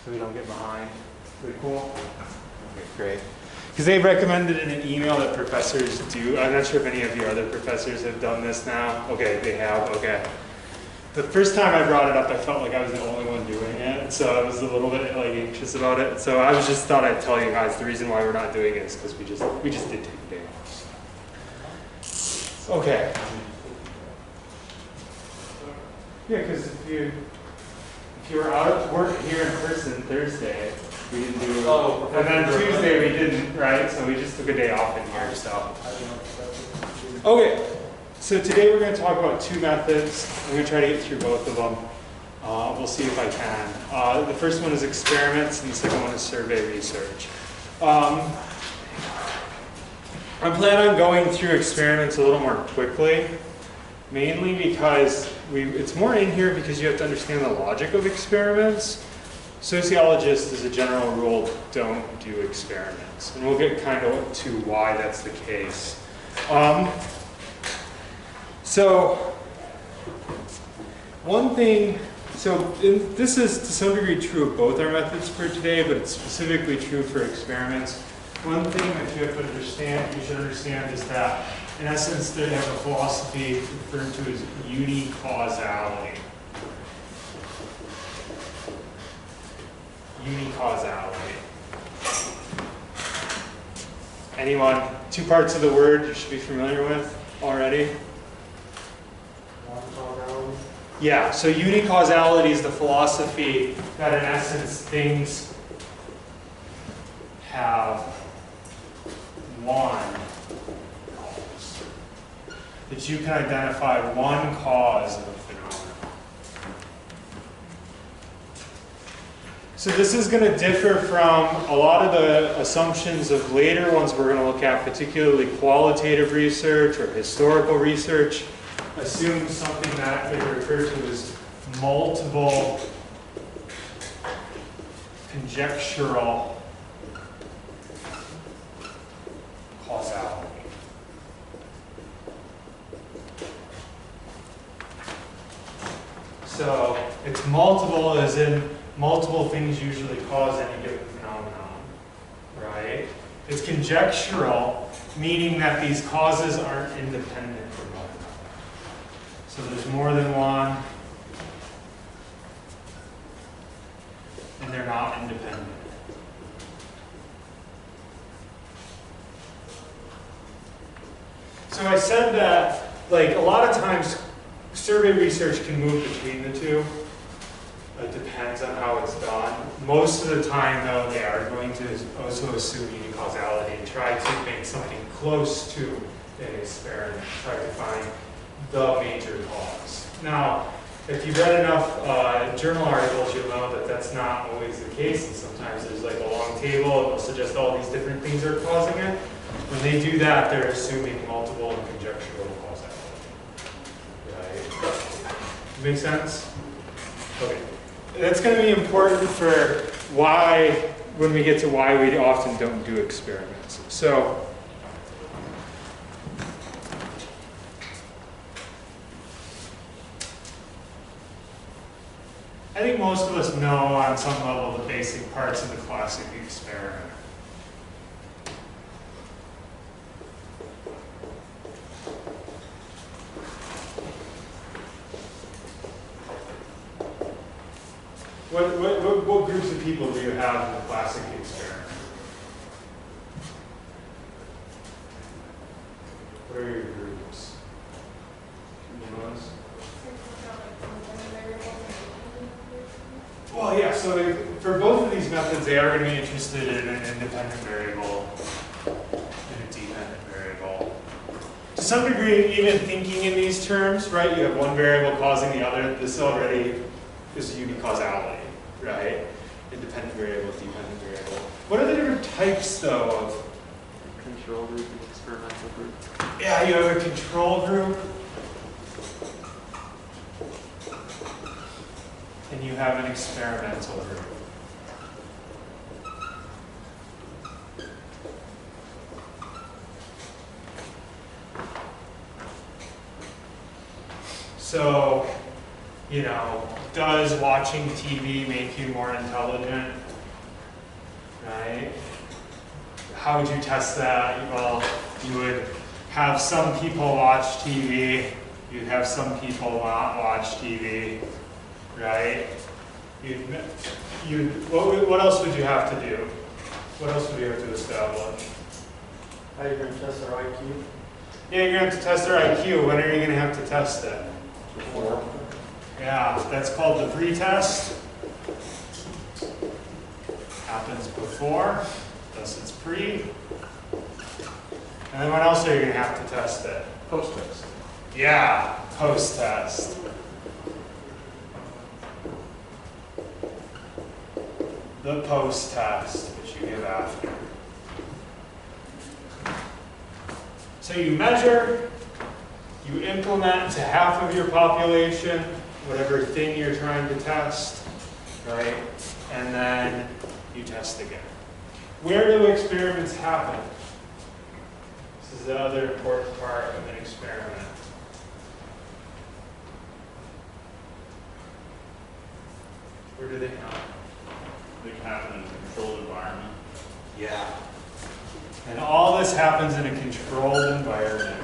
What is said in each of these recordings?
so we don't get behind. Pretty cool? Okay, great. Because they recommended in an email that professors do. I'm not sure if any of your other professors have done this now. Okay, they have, okay. The first time I brought it up, I felt like I was the only one doing it, so I was a little bit like anxious about it. So I was just thought I'd tell you guys the reason why we're not doing it is because we just did take a day off. Okay. Yeah, because if you were out of work here in person Thursday, we didn't do it. Oh, and then Tuesday we didn't, right? So we just took a day off in here, so. Okay, so today we're going to talk about two methods. I'm going to try to get through both of them. We'll see if I can. The first one is experiments, and the second one is survey research. I plan on going through experiments a little more quickly, mainly because it's more in here because you have to understand the logic of experiments. Sociologists, as a general rule, don't do experiments. And we'll get kind of to why that's the case. So one thing, this is to some degree true of both our methods for today, but it's specifically true for experiments. One thing that you have to understand, you should understand, is that in essence they have a philosophy referred to as unicausality. Unicausality. Anyone? Two parts of the word you should be familiar with already? Yeah, so unicausality is the philosophy that in essence things have one cause. That you can identify one cause of a phenomenon. So this is going to differ from a lot of the assumptions of later ones we're going to look at, particularly qualitative research or historical research. Assume something that they refer to as multiple conjectural causality. So it's multiple as in multiple things usually cause any given phenomenon, right? It's conjectural, meaning that these causes aren't independent from one another. So there's more than one, and they're not independent. So I said that, like, a lot of times survey research can move between the two. It depends on how it's done. Most of the time, though, they are going to also assume unicausality and try to make something close to an experiment, try to find the major cause. Now, if you've read enough journal articles, you'll know that that's not always the case, and sometimes there's like a long table and they'll suggest all these different things are causing it. When they do that, they're assuming multiple and conjectural causality. Right? Make sense? Okay. That's going to be important for why, when we get to why we often don't do experiments. So, I think most of us know on some level the basic parts of the classic experiment. What groups of people do you have in the classic experiment? What are your groups? Well, yeah, so for both of these methods, they are going to be interested in an independent variable and a dependent variable. To some degree, even thinking in these terms, right, you have one variable causing the other. This already is unicausality, right? Independent variable, dependent variable. What are the different types, though, of control group and experimental group? Yeah, you have a control group, and you have an experimental group. So, you know, does watching TV make you more intelligent? Right? How would you test that? Well, you would have some people watch TV, you'd have some people not watch TV, right? What else would you have to do? What else would you have to establish? How are you going to test their IQ? Yeah, you're going to have to test their IQ. When are you going to have to test it? Before. Yeah, that's called the pre-test. Happens before, thus it's pre. And then when else are you going to have to test it? Post-test. Yeah, post-test. The post-test, which you give after. So you measure, you implement to half of your population, whatever thing you're trying to test, right? And then you test again. Where do experiments happen? This is the other important part of an experiment. Where do they happen? They can happen in a controlled environment. Yeah. And all this happens in a controlled environment.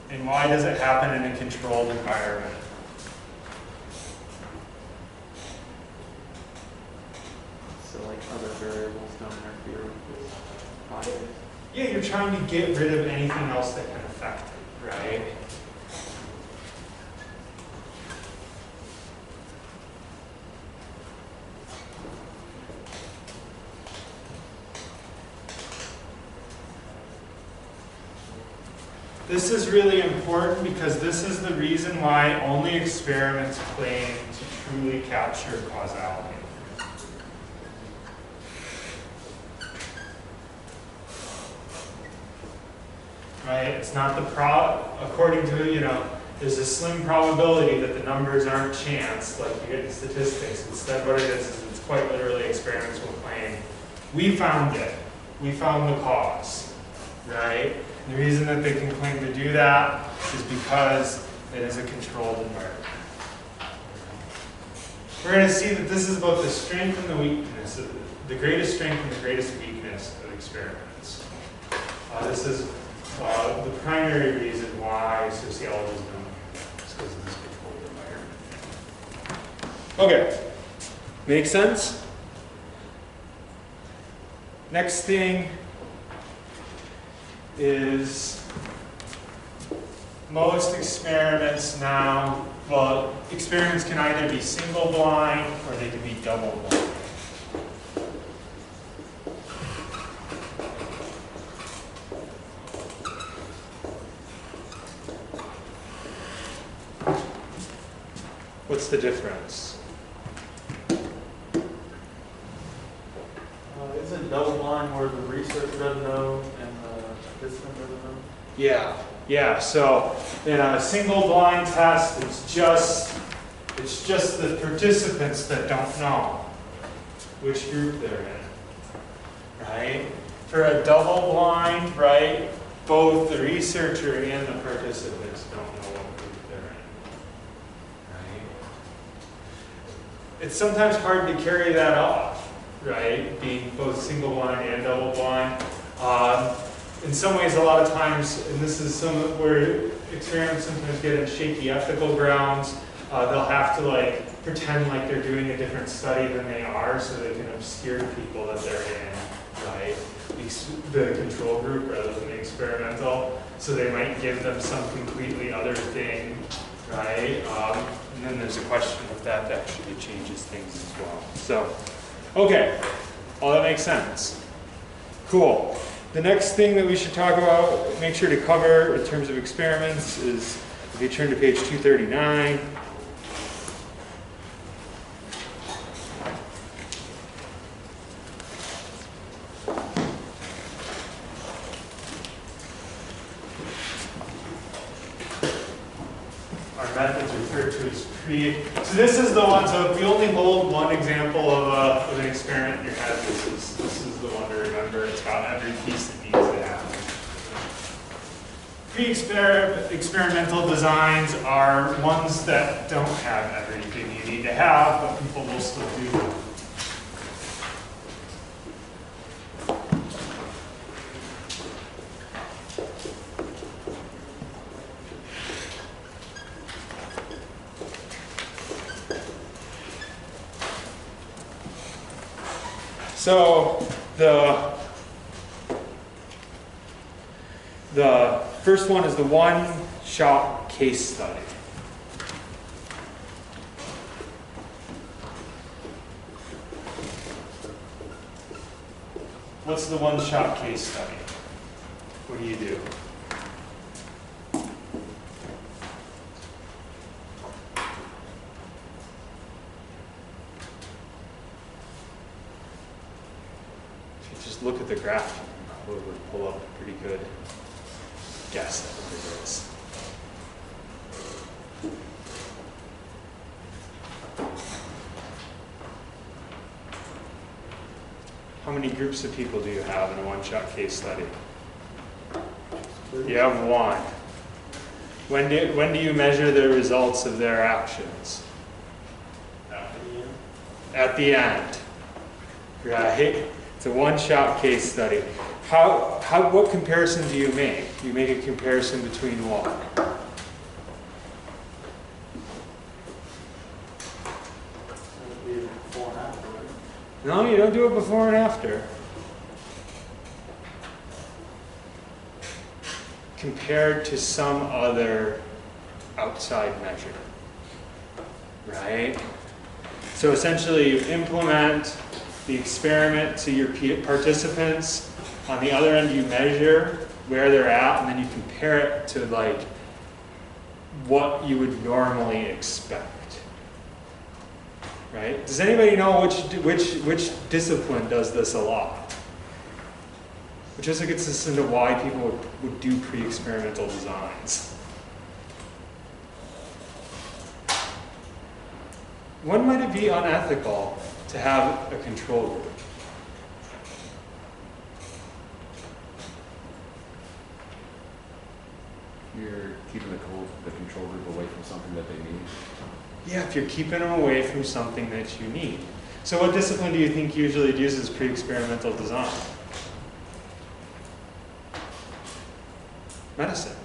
And why does it happen in a controlled environment? So like other variables don't interfere with this bias. Yeah, you're trying to get rid of anything else that can affect it, right? This is really important because this is the reason why only experiments claim to truly capture causality. Right? It's not the according to, there's a slim probability that the numbers aren't chance, like you get in statistics. Instead, what it is it's quite literally experiments will claim, we found it. We found the cause, right? The reason that they can claim to do that is because it is a controlled environment. We're going to see that this is both the strength and the weakness, the greatest strength and the greatest weakness of experiments. This is the primary reason why sociology is done, is because of this controlled environment. Okay, make sense? Next thing is most experiments now, well, experiments can either be single blind or they can be double blind. What's the difference? Isn't double blind where the researcher doesn't know and the participant doesn't know? Yeah. So in a single blind test, it's just the participants that don't know which group they're in, right? For a double blind, right, both the researcher and the participants don't know what group they're in, right? It's sometimes hard to carry that off, right? Being both single blind and double blind. In some ways, a lot of times, and this is where experiments sometimes get in shaky ethical grounds, they'll have to pretend like they're doing a different study than they are, so they can obscure people that they're in, right? The control group rather than the experimental. So they might give them some completely other thing, right? And then there's a question of that actually changes things as well. So, okay, all that makes sense. Cool. The next thing that we should talk about, make sure to cover in terms of experiments is, if you turn to page 239, our methods referred to as pre. So this is the one, so if you only hold one example of an experiment in your head, this is the one to remember. It's got every piece it needs to have. Experimental designs are ones that don't have everything you need to have, but people will still do them. So the first one is the one-shot case study. What's the one-shot case study? What do you do? If you just look at the graph, you can probably pull up a pretty good guess at what it is. How many groups of people do you have in a one-shot case study? You have one. When do you measure the results of their actions? At the end. Right? It's a one-shot case study. What comparison do you make? You make a comparison between what? Before and after, right? No, you don't do it before and after. Compared to some other outside measure. Right? So essentially you implement the experiment to your participants. On the other end you measure where they're at, and then you compare it to like what you would normally expect. Right? Does anybody know which discipline does this a lot? Which also gets us into why people would do pre-experimental designs. When might it be unethical to have a control group? You're keeping the control group away from something that they need. Yeah, if you're keeping them away from something that you need. So what discipline do you think usually uses pre-experimental design? Medicine.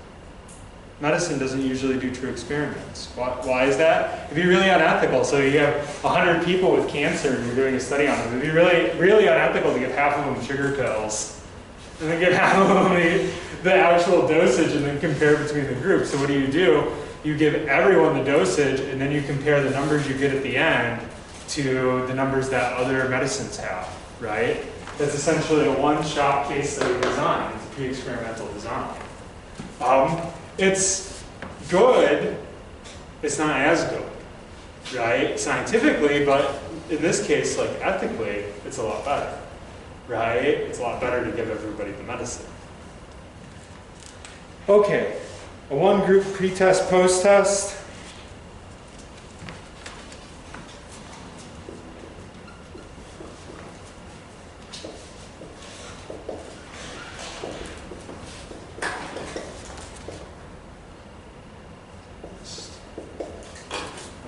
Medicine doesn't usually do true experiments. Why is that? It'd be really unethical. So you have 100 people with cancer and you're doing a study on them. It'd be really, really unethical to give half of them sugar pills and then give half of them the actual dosage and then compare between the groups. So what do? You give everyone the dosage and then you compare the numbers you get at the end to the numbers that other medicines have, right? That's essentially a one-shot case study design. It's a pre-experimental design. It's good, it's not as good, right? Scientifically, but in this case, like ethically, it's a lot better, right? It's a lot better to give everybody the medicine. Okay, a one group pre-test, post-test.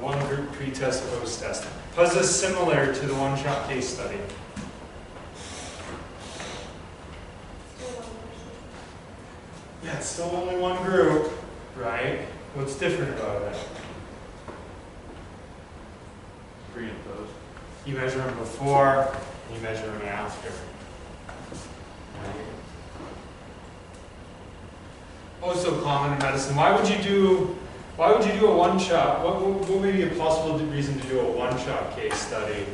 One group pre-test, post-test. How's this similar to the one-shot case study? Yeah, it's still only one group, right? What's different about it? Pre and post. You measure them before, and you measure them after. Right? Also common in medicine. Why would you do a one-shot? What would be a possible reason to do a one-shot case study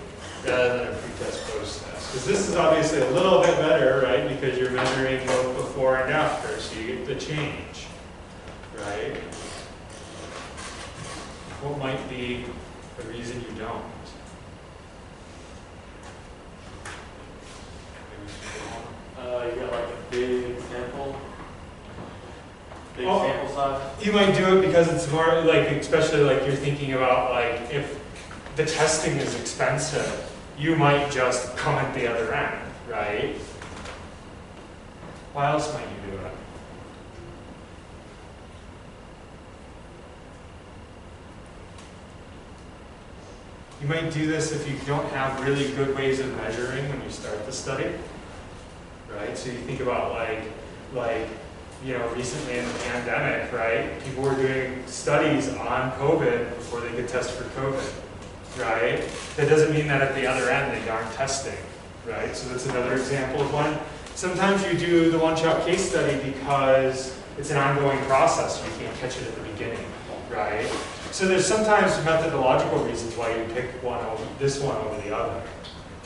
rather than a pre-test, post-test? Because this is obviously a little bit better, right? Because you're measuring both before and after, so you get the change, right? What might be the reason you don't? You got like a big sample, big Oh. sample size. You might do it because it's more like, especially like you're thinking about like if the testing is expensive, you might just come at the other end, right? Why else might you do it? You might do this if you don't have really good ways of measuring when you start the study, right? So you think about recently in the pandemic, right? People were doing studies on COVID before they could test for COVID, right? That doesn't mean that at the other end they aren't testing, right? So that's another example of one. Sometimes you do the one-shot case study because it's an ongoing process. You can't catch it at the beginning, right? So there's sometimes methodological reasons why you pick this one over the other,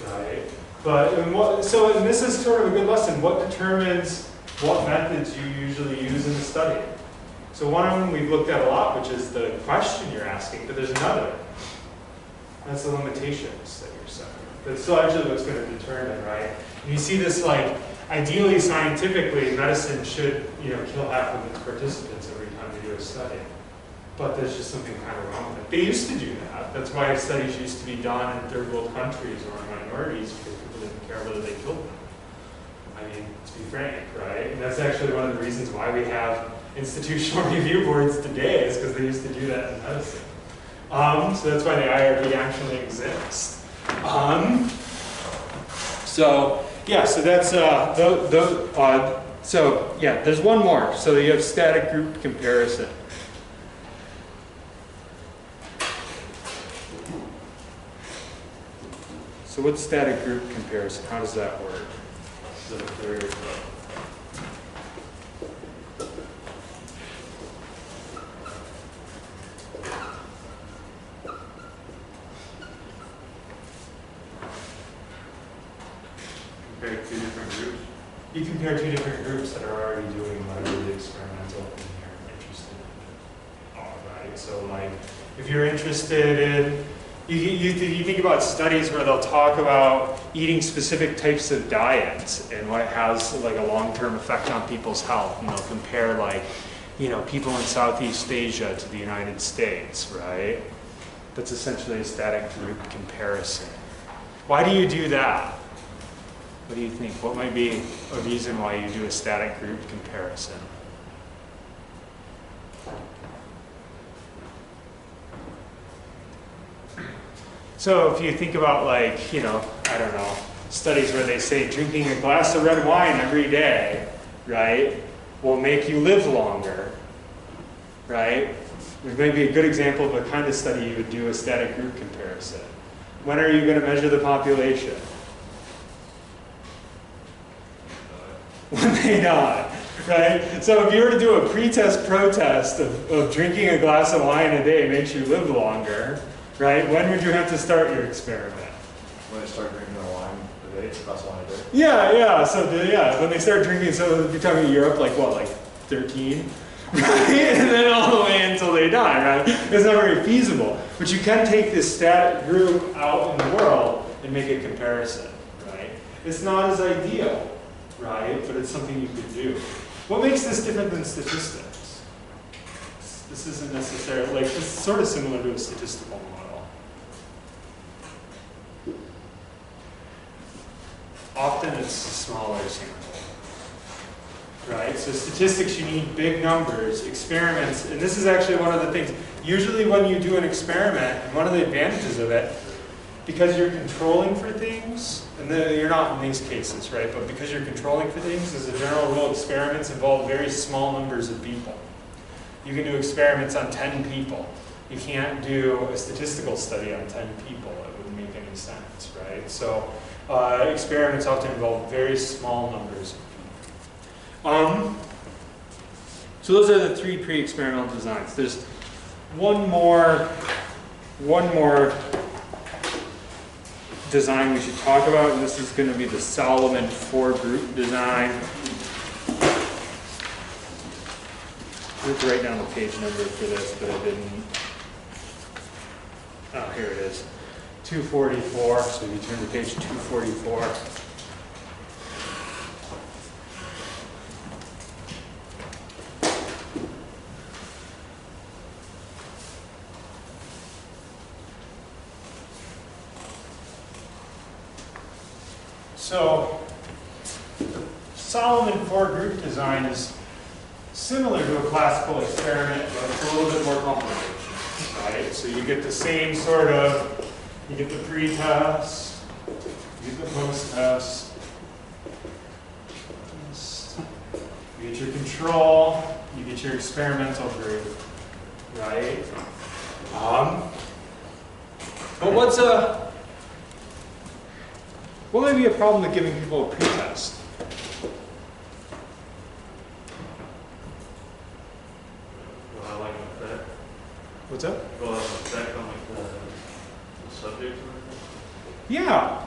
right? And this is sort of a good lesson. What determines what methods you usually use in the study? So one of them we've looked at a lot, which is the question you're asking, but there's another. That's the limitations that you're setting. That's largely what's going to determine, right? And you see this ideally scientifically, medicine should kill half of its participants every time they do a study. But there's just something kind of wrong with it. They used to do that. That's why studies used to be done in third world countries or in minorities, because people didn't care whether they killed them. I mean, to be frank, right? And that's actually one of the reasons why we have institutional review boards today, is because they used to do that in medicine. So that's why the IRB actually exists. So that's there's one more. So you have static group comparison. So what's static group comparison? How does that work? So if there's compare two different groups. You compare two different groups that are already doing whatever the experimental thing you're interested in. All right. So if you're interested in, you think about studies where they'll talk about eating specific types of diets and what has a long-term effect on people's health, and they'll compare people in Southeast Asia to the United States, right? That's essentially a static group comparison. Why do you do that? What do you think? What might be a reason why you do a static group comparison? So if you think about studies where they say drinking a glass of red wine every day, right, will make you live longer, right? It may be a good example of a kind of study you would do a static group comparison. When are you going to measure the population? When they die, right? So if you were to do a pre-test protest of drinking a glass of wine a day makes you live longer, right? When would you have to start your experiment? When I start drinking the wine a day, that's wine a day. Yeah. So when they start drinking, so you're talking Europe, 13, right? And then all the way until they die, right? It's not very feasible. But you can take this static group out in the world and make a comparison, right? It's not as ideal, right? But it's something you could do. What makes this different than statistics? This isn't necessarily, it's sort of similar to a statistical model. Often it's a smaller sample, right? So statistics, you need big numbers. Experiments, and this is actually one of the things, usually when you do an experiment, and one of the advantages of it, because you're controlling for things, and you're not in these cases, right? But because you're controlling for things, as a general rule, experiments involve very small numbers of people. You can do experiments on 10 people. You can't do a statistical study on 10 people. It wouldn't make any sense, right? So experiments often involve very small numbers of people. So those are the three pre-experimental designs. There's one more design we should talk about, and this is going to be the Solomon 4-group design. I have to write down the page number for this, but I didn't. Oh, here it is. 244. So if you turn to page 244. So the Solomon 4-group design is similar to a classical experiment, but it's a little bit more complicated, right? So you get the same sort of You get the pre-test, you get the post-test, you get your control, you get your experimental group, right? But what might be a problem with giving people a pre-test? Will I like an effect? What's up? Will I have an effect on like the subject or anything? Yeah.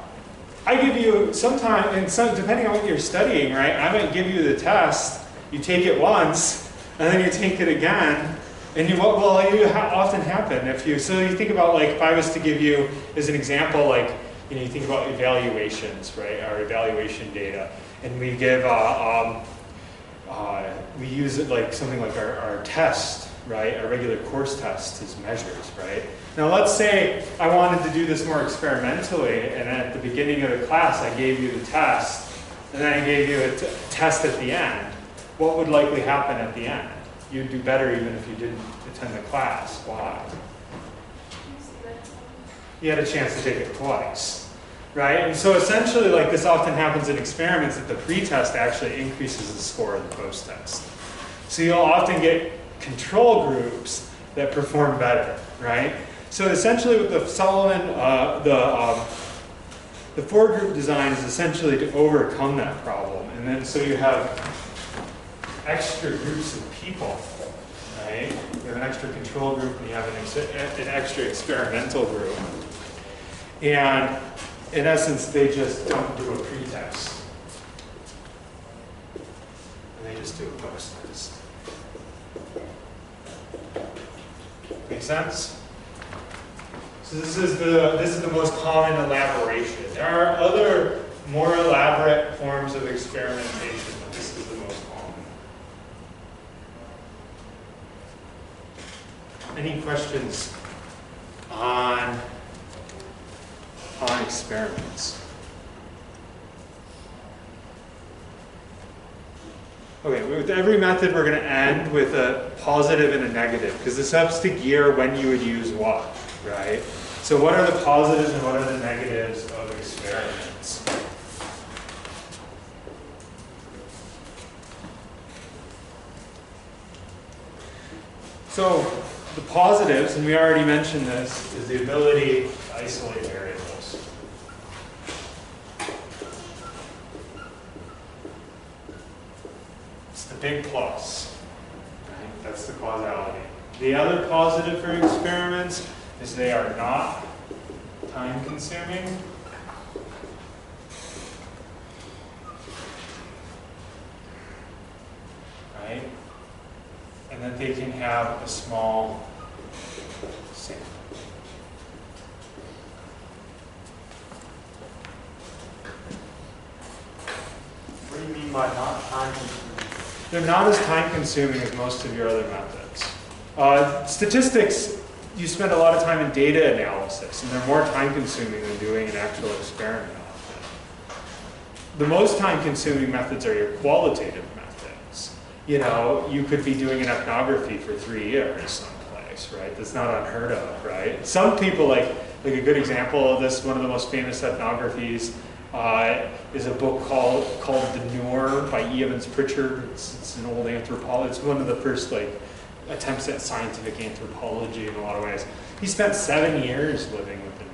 I give you sometime, and some, depending on what you're studying, right? I might give you the test, you take it once, and then you take it again, and what will often happen if you, so you think about like, if I was to give you, as an example, like, you know, you think about evaluations, right? Our evaluation data, and we give, we use it like something like our test, right? Our regular course test as measures, right? Now let's say I wanted to do this more experimentally, and at the beginning of the class I gave you the test, and then I gave you a test at the end. What would likely happen at the end? You'd do better even if you didn't attend the class. Why? You had a chance to take it twice, right? And so essentially, like this often happens in experiments, that the pre-test actually increases the score of the post-test. So you'll often get control groups that perform better, right? So essentially with the Solomon, the four-group design is essentially to overcome that problem. And then so you have extra groups of people, right? You have an extra control group and you have an extra experimental group. And in essence, they just don't do a pre-test. And they just do a post-test. Make sense? So this is the most common elaboration. There are other more elaborate forms of experimentation, but this is the most common. Any questions on experiments? Okay, with every method we're going to end with a positive and a negative, because this helps to gear when you would use what, right? So what are the positives and what are the negatives of experiments? So the positives, and we already mentioned this, is the ability to isolate variables. It's the big plus, right? That's the causality. The other positive for experiments is they are not time consuming. Right? And that they can have a small sample. What do you mean by not time consuming? They're not as time consuming as most of your other methods. Statistics, you spend a lot of time in data analysis, and they're more time consuming than doing an actual experiment. The most time consuming methods are your qualitative methods. You know, you could be doing an ethnography for 3 years someplace, right? That's not unheard of, right? Some people, like a good example of this, one of the most famous ethnographies is a book called The Noor by E. Evans Pritchard. It's an old anthropology. It's one of the first attempts at scientific anthropology in a lot of ways. He spent 7 years living with the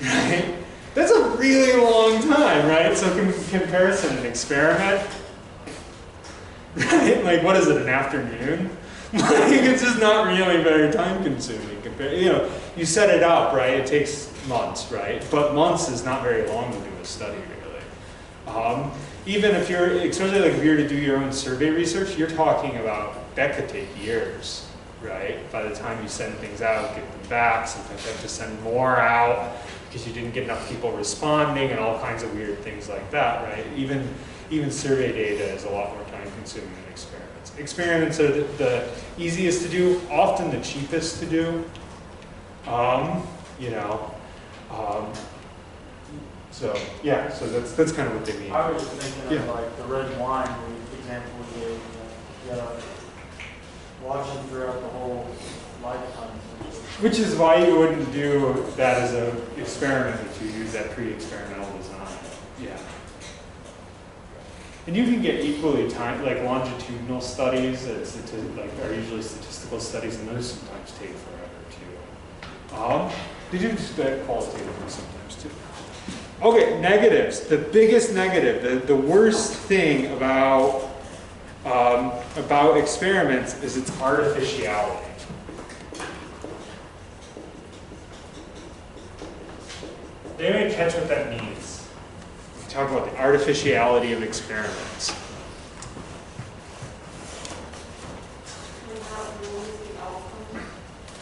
Noor. Right? That's a really long time, right? So comparison, an experiment, right? Like, what is it, an afternoon? Like, it's just not really very time consuming. You know, you set it up, right? It takes months, right? But months is not very long to do a study, really. Even if you're, especially like if you're to do your own survey research, you're talking about, that could take years, right? By the time you send things out, get them back, sometimes you have to send more out because you didn't get enough people responding and all kinds of weird things like that, right? Even survey data is a lot more time consuming than experiments. Experiments are the easiest to do, often the cheapest to do. You know, so yeah, so that's kind of what they mean. I was just thinking of Yeah. like the red wine example we gave. You gotta watch them throughout the whole lifetime essentially. Which is why you wouldn't do that as an experiment if you use that pre-experimental design. Yeah. And you can get equally time, like longitudinal studies that are usually statistical studies, and those sometimes take forever too. They do just that qualitatively sometimes too. Okay, negatives. The biggest negative, the worst thing about experiments is its artificiality. Did anyone catch what that means? We talk about the artificiality of experiments.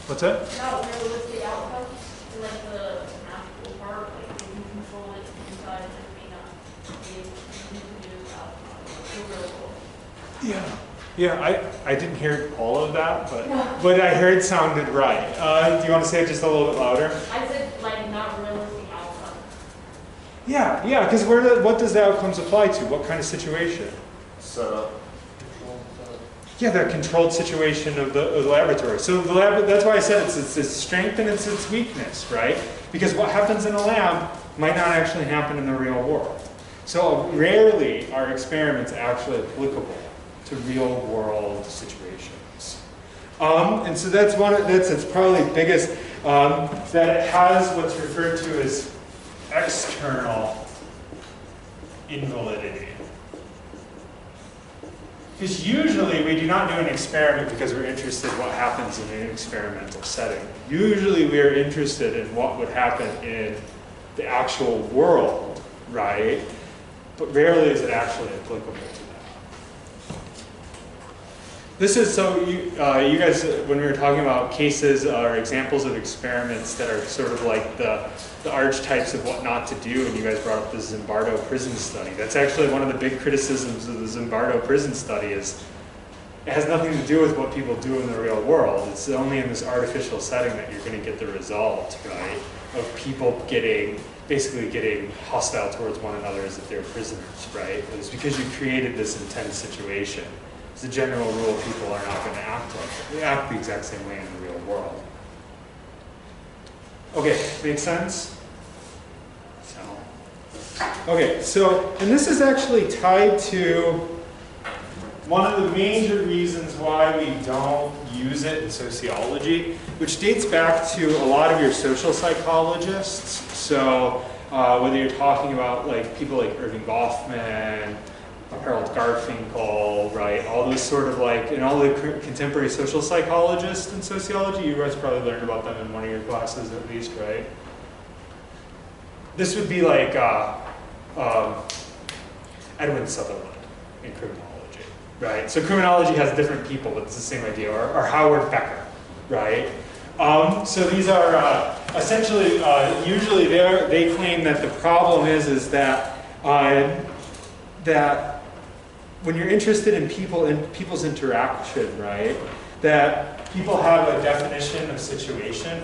What's that? Not realistic outcomes, like the actual part, like you can control it inside and it may not be able to do outcomes. Yeah. Yeah, I didn't hear all of that, but what I heard sounded right. Do you want to say it just a little bit louder? I said like not realistic outcomes. Yeah, because what does the outcomes apply to? What kind of situation? Setup. Yeah, the controlled situation of the laboratory. So the lab, that's why I said it's its strength and it's its weakness, right? Because what happens in a lab might not actually happen in the real world. So rarely are experiments actually applicable to real world situations. And so that's it's probably the biggest, that it has what's referred to as external invalidity. Because usually we do not do an experiment because we're interested in what happens in an experimental setting. Usually we are interested in what would happen in the actual world, right? But rarely is it actually applicable to that. This is, so you guys, when we were talking about cases or examples of experiments that are sort of like the archetypes of what not to do, and you guys brought up the Zimbardo prison study. That's actually one of the big criticisms of the Zimbardo prison study is it has nothing to do with what people do in the real world. It's only in this artificial setting that you're going to get the result, right, of people basically getting hostile towards one another as if they're prisoners, right? It's because you created this intense situation. As a general rule, people are not going to act like it. They act the exact same way in the real world. Okay, makes sense? Okay, so, and this is actually tied to one of the major reasons why we don't use it in sociology, which dates back to a lot of your social psychologists. So whether you're talking about like people like Irving Goffman, Harold Garfinkel, right, all those sort of like, and all the contemporary social psychologists in sociology, you guys probably learned about them in one of your classes at least, right? This would be like Edwin Sutherland in criminology, right? So criminology has different people, but it's the same idea, or Howard Becker, right? So these are essentially, usually they claim that the problem is that that when you're interested in people and people's interaction, right, that people have a definition of situation.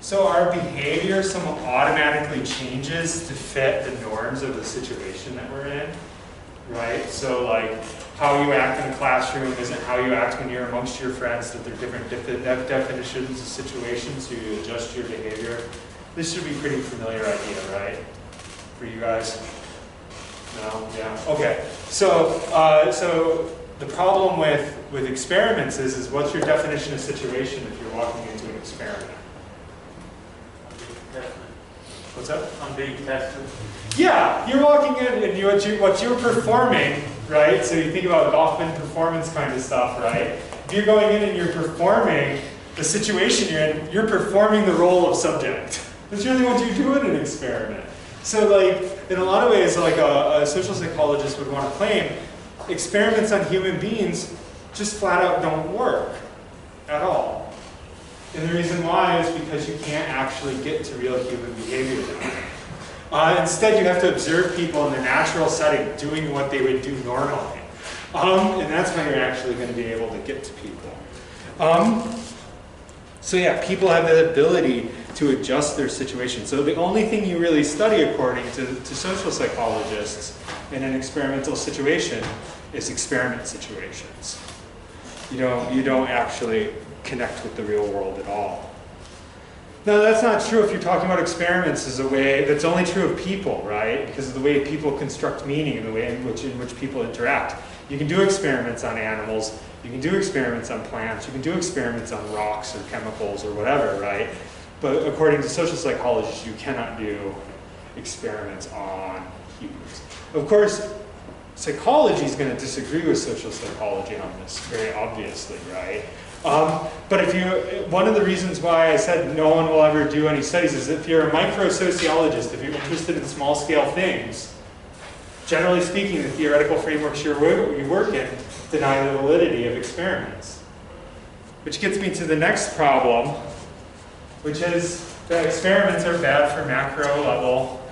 So our behavior somewhat automatically changes to fit the norms of the situation that we're in, right? So like how you act in a classroom isn't how you act when you're amongst your friends, that they're different definitions of situations, so you adjust your behavior. This should be a pretty familiar idea, right? For you guys? No? Yeah? Okay. So, so the problem with experiments is what's your definition of situation if you're walking into an experiment? What's that? I'm being tested. Yeah, you're walking in and what you're performing, right? So you think about Goffman performance kind of stuff, right? If you're going in and you're performing the situation you're in, you're performing the role of subject. That's really what you do in an experiment. So like, in a lot of ways, like a social psychologist would want to claim, experiments on human beings just flat out don't work at all. And the reason why is because you can't actually get to real human behavior that way. Instead, you have to observe people in their natural setting doing what they would do normally. And that's how you're actually going to be able to get to people. So yeah, people have the ability to adjust their situation. So the only thing you really study, according to social psychologists, in an experimental situation is experiment situations. You don't actually connect with the real world at all. Now that's not true if you're talking about experiments as a way, that's only true of people, right? Because of the way people construct meaning and the way in which people interact. You can do experiments on animals, you can do experiments on plants, you can do experiments on rocks or chemicals or whatever, right? But according to social psychologists, you cannot do experiments on humans. Of course, psychology is going to disagree with social psychology on this, very obviously, right? But one of the reasons why I said no one will ever do any studies is if you're a micro-sociologist, if you're interested in small-scale things, generally speaking, the theoretical frameworks you work in deny the validity of experiments. Which gets me to the next problem, which is that experiments are bad for macro-level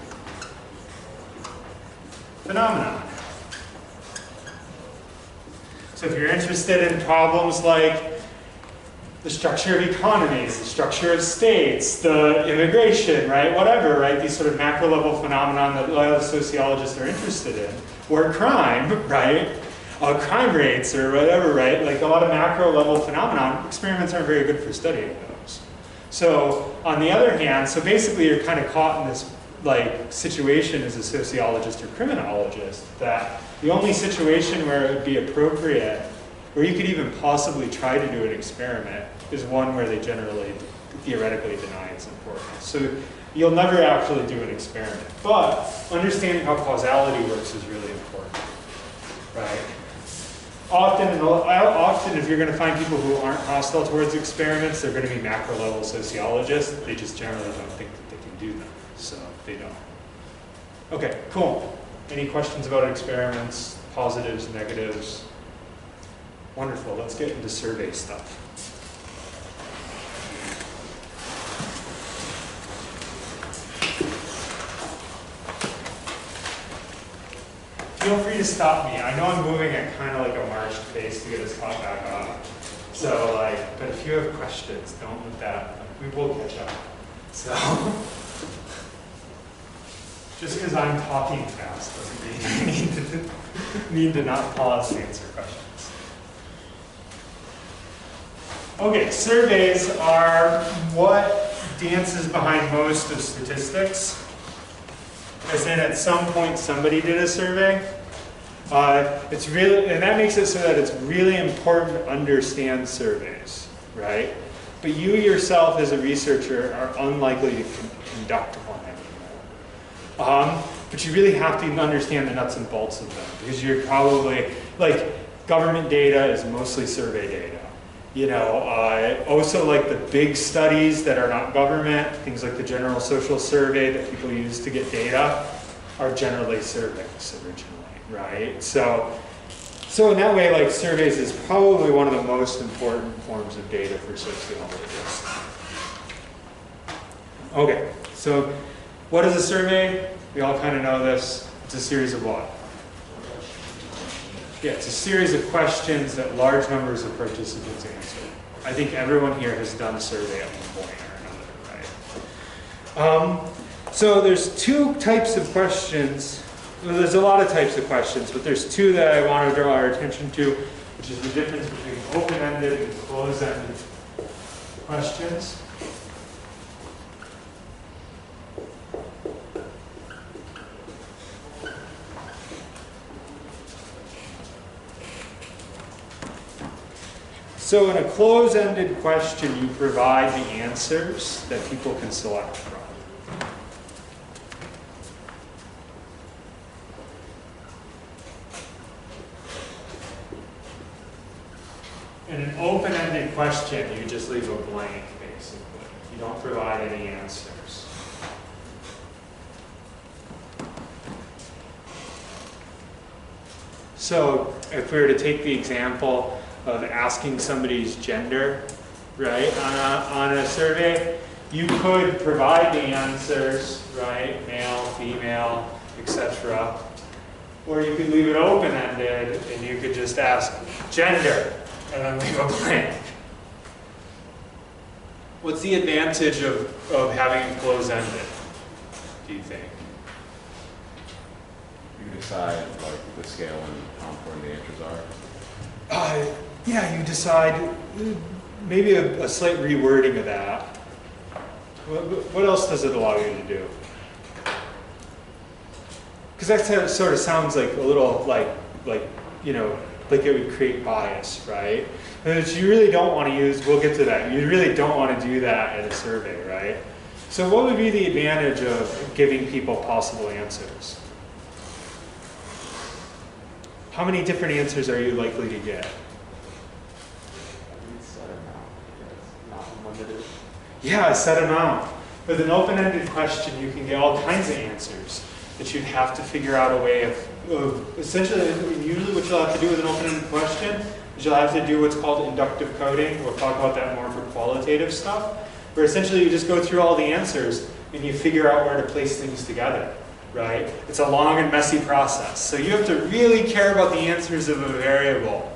phenomena. So if you're interested in problems like the structure of economies, the structure of states, the immigration, right, whatever, right, these sort of macro-level phenomenon that a lot of sociologists are interested in, or crime, right, crime rates or whatever, right, like a lot of macro-level phenomenon, experiments aren't very good for studying those. So on the other hand, so basically you're kind of caught in this like situation as a sociologist or criminologist that the only situation where it would be appropriate, where you could even possibly try to do an experiment, is one where they generally, theoretically deny its importance. So you'll never actually do an experiment. But understanding how causality works is really important, right? Often if you're going to find people who aren't hostile towards experiments, they're going to be macro-level sociologists. They just generally don't think that they can do them, so they don't. Okay, cool. Any questions about experiments, positives, negatives? Wonderful, let's get into survey stuff. Feel free to stop me. I know I'm moving at kind of like a marched pace to get us caught back up. So but if you have questions, don't let that, we will catch up. So, just because I'm talking fast doesn't mean I need to not pause to answer questions. Okay, surveys are what dances behind most of statistics. As in, at some point, somebody did a survey. It's really, and that makes it so that it's really important to understand surveys, right? But you yourself, as a researcher, are unlikely to conduct one anymore. But you really have to understand the nuts and bolts of them, because you're probably, like, government data is mostly survey data. Also like the big studies that are not government, things like the General Social Survey that people use to get data, are generally surveys originally, right? So in that way, like, surveys is probably one of the most important forms of data for sociologists. Okay, so what is a survey? We all kind of know this. It's a series of what? Yeah, it's a series of questions that large numbers of participants answer. I think everyone here has done a survey at one point or another, right? So there's two types of questions. Well, there's a lot of types of questions, but there's two that I want to draw our attention to, which is the difference between open-ended and closed-ended questions. So in a close-ended question, you provide the answers that people can select from. In an open-ended question, you just leave a blank, basically. You don't provide any answers. So if we were to take the example of asking somebody's gender, right, on a survey, you could provide the answers, right, male, female, etc. Or you could leave it open-ended and you could just ask gender and then leave a blank. What's the advantage of having it closed-ended, do you think? You decide like the scale and how important the answers are. Yeah, you decide maybe a slight rewording of that. What else does it allow you to do? Because that sort of sounds like a little like you know, like it would create bias, right? And you really don't want to use, we'll get to that, you really don't want to do that in a survey, right? So what would be the advantage of giving people possible answers? How many different answers are you likely to get? Set amount, yes, not unlimited. Yeah, a set amount. With an open-ended question, you can get all kinds of answers that you'd have to figure out a way of essentially, usually what you'll have to do with an open-ended question is you'll have to do what's called inductive coding. We'll talk about that more for qualitative stuff, where essentially you just go through all the answers and you figure out where to place things together, right? It's a long and messy process. So you have to really care about the answers of a variable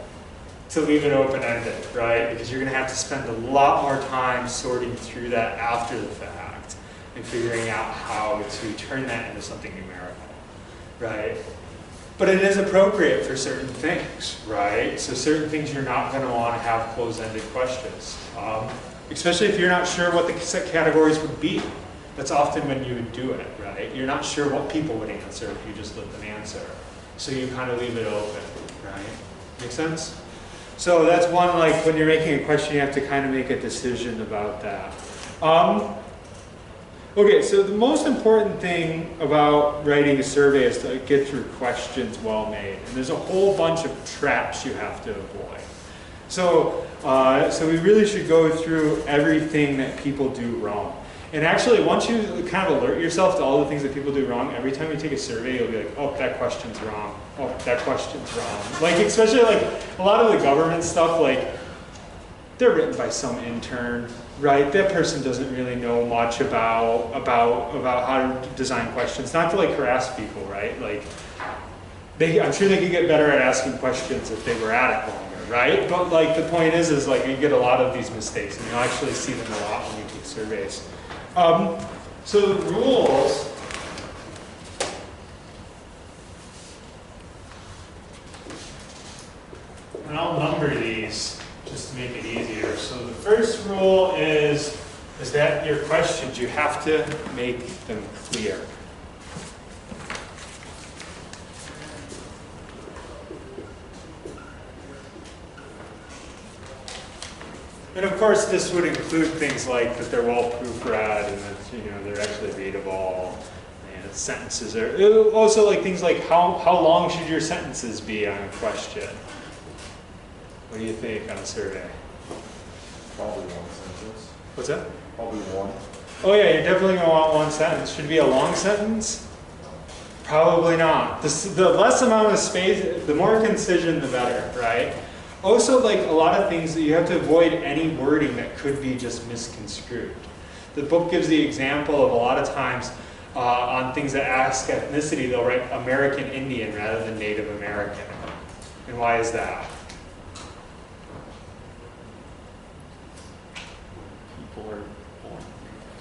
to leave it open-ended, right? Because you're going to have to spend a lot more time sorting through that after the fact and figuring out how to turn that into something numerical, right? But it is appropriate for certain things, right? So certain things you're not going to want to have closed-ended questions, especially if you're not sure what the set categories would be. That's often when you would do it, right? You're not sure what people would answer if you just let them answer. So you kind of leave it open, right? Make sense? So that's one, like when you're making a question, you have to kind of make a decision about that. Okay, so the most important thing about writing a survey is to get your questions well made. And there's a whole bunch of traps you have to avoid. So, so we really should go through everything that people do wrong. And actually, once you kind of alert yourself to all the things that people do wrong, every time you take a survey, you'll be like, oh, that question's wrong. Oh, that question's wrong. Like, especially like a lot of the government stuff, like, they're written by some intern, right? That person doesn't really know much about how to design questions. Not to like harass people, right? Like, I'm sure they could get better at asking questions if they were at it longer, right? But like the point is like you get a lot of these mistakes, and you'll actually see them a lot when you take surveys. So the rules. And I'll number these just to make it easier. So the first rule is that your questions, you have to make them clear. And of course, this would include things like that they're well proofread and that they're actually readable. And sentences are also like things like how long should your sentences be on a question? What do you think on a survey? Probably one sentence. What's that? Probably one. Oh yeah, you're definitely going to want one sentence. Should it be a long sentence? Probably not. The less amount of space, the more concision, the better, right? Also, like a lot of things that you have to avoid any wording that could be just misconstrued. The book gives the example of a lot of times on things that ask ethnicity, they'll write American Indian rather than Native American. And why is that? People are born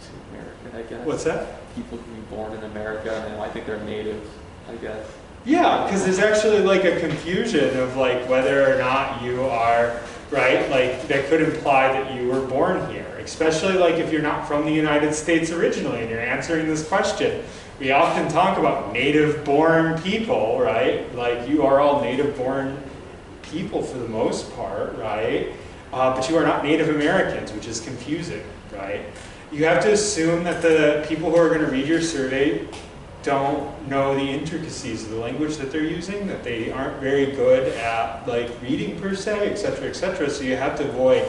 in America, I guess. What's that? People can be born in America and they might think they're native, I guess. Yeah, because there's actually like a confusion of like whether or not you are, right? Like that could imply that you were born here, especially like if you're not from the United States originally and you're answering this question. We often talk about native-born people, right? Like you are all native-born people for the most part, right? But you are not Native Americans, which is confusing, right? You have to assume that the people who are going to read your survey don't know the intricacies of the language that they're using, that they aren't very good at like reading per se, et cetera, et cetera. So you have to avoid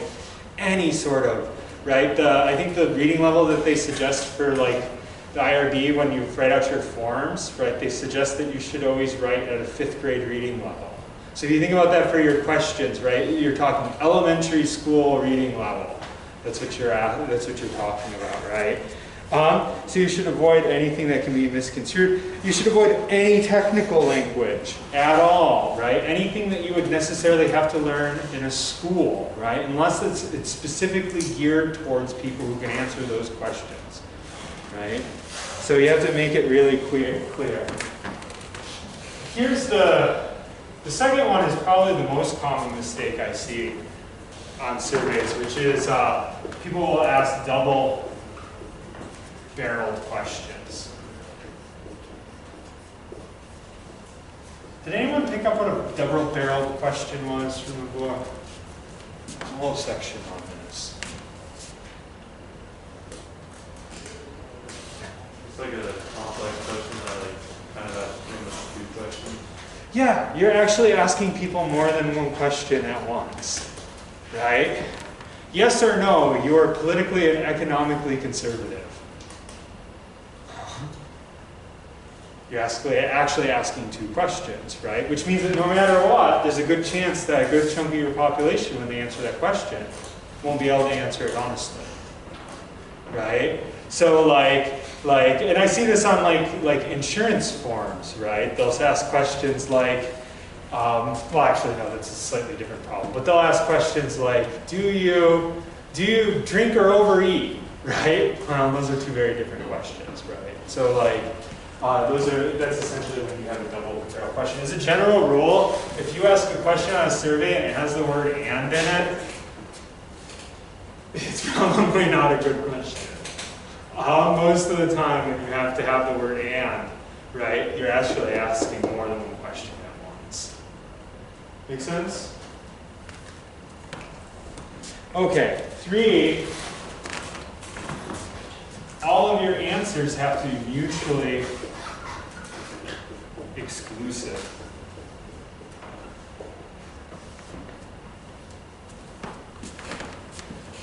any sort of, right? I think the reading level that they suggest for like the IRB when you write out your forms, right? They suggest that you should always write at a 5th grade reading level. So if you think about that for your questions, right? You're talking elementary school reading level. That's what you're talking about, right? So you should avoid anything that can be misconstrued. You should avoid any technical language at all, right? Anything that you would necessarily have to learn in a school, right? Unless it's specifically geared towards people who can answer those questions, right? So you have to make it really clear. here's the second one is probably the most common mistake I see on surveys, which is people will ask double-barreled questions. Did anyone pick up what a double-barreled question was from the book? There's a whole section on this. It's like a complex question that like kind of asks pretty much two questions. Yeah, you're actually asking people more than one question at once, right? Yes or no, you are politically and economically conservative. You're actually asking two questions, right? Which means that no matter what, there's a good chance that a good chunk of your population, when they answer that question, won't be able to answer it honestly, right? So and I see this on like insurance forms, right? They'll ask questions like, well, actually, no, that's a slightly different problem. But they'll ask questions like, do you drink or overeat, right? Those are two very different questions, right? So that's essentially when you have a double-barrel question. As a general rule, if you ask a question on a survey and it has the word "and" in it, it's probably not a good question. Most of the time when you have to have the word "and," right, you're actually asking more than one question at once. Make sense? Okay, 3, all of your answers have to be mutually exclusive.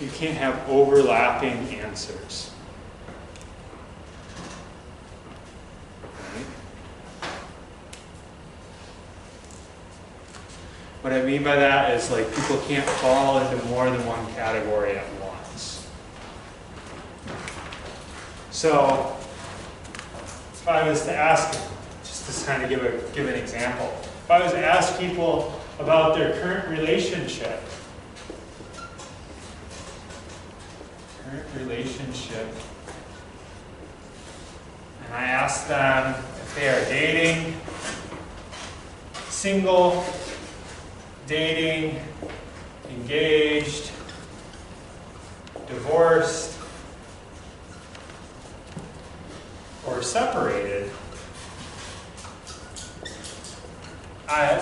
You can't have overlapping answers. Right? What I mean by that is like people can't fall into more than one category at once. So if I was to ask, just to kind of give an example, if I was to ask people about their current relationship, and I ask them if they are dating, single, dating, engaged, divorced, or separated,